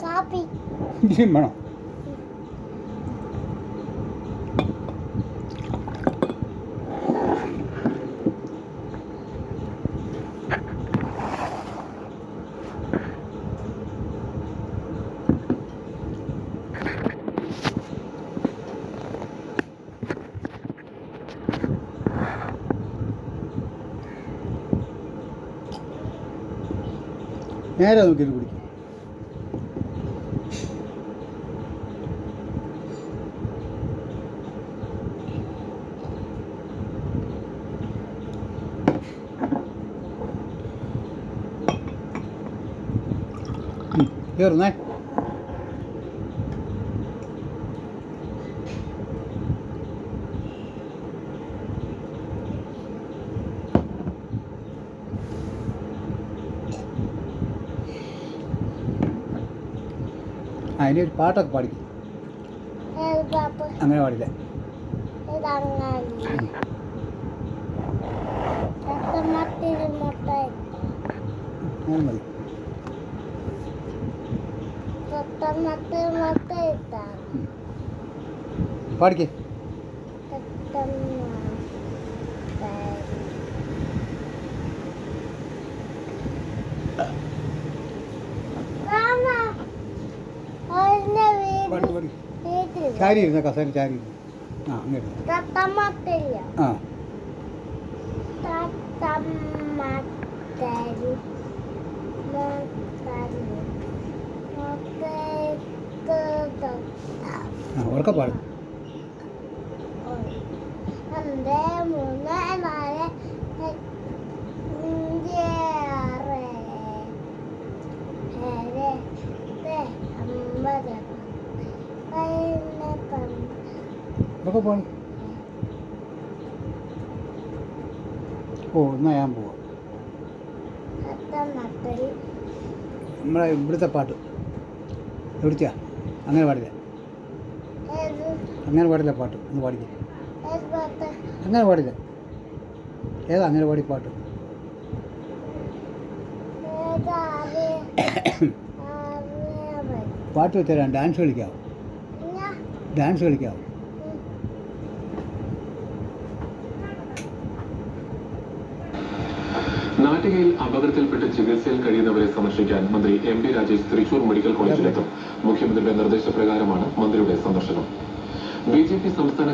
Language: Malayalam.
കാപ്പി വേണോ? നേരെ നോക്കിയിട്ട് കുടിക്കും. കയറുന്നേ. അതിനൊരു പാട്ടൊക്കെ പാടിക്കും. അങ്ങനെ പാടില്ല. അങ്ങനെ മതി. പാടിക്കേ. ചാരി ഇരുന്ന കസേര ചാരി ഇരുന്നു. ആ അങ്ങോട്ട്. ആ ഉറക്കെ പാടും. ഇതൊക്കെ പോണി. ഓ എന്നാ ഞാൻ പോവാം. നമ്മളെ ഇവിടുത്തെ പാട്ട് എവിടുത്തെയാ? അങ്ങനെ പാടില്ല. അങ്ങനെ പാടില്ല പാട്ട്. ഒന്ന് പാടിക്കേ. അങ്ങനെ പാടില്ല. ഏതാ അങ്ങനെ പാടി പാട്ട്? പാട്ട് വെച്ചാൽ ഡാൻസ് കളിക്കാവോ? ഡാൻസ് കളിക്കാവോ? നാട്ടികയിൽ അപകടത്തിൽപ്പെട്ട് ചികിത്സയിൽ കഴിയുന്നവരെ സന്ദർശിക്കാൻ മന്ത്രി M P Rajesh Thrissur medical കോളേജിലെത്തും. മുഖ്യമന്ത്രിയുടെ നിർദ്ദേശപ്രകാരമാണ് മന്ത്രിയുടെ സന്ദർശനം. ബി.ജെ.പി സംസ്ഥാന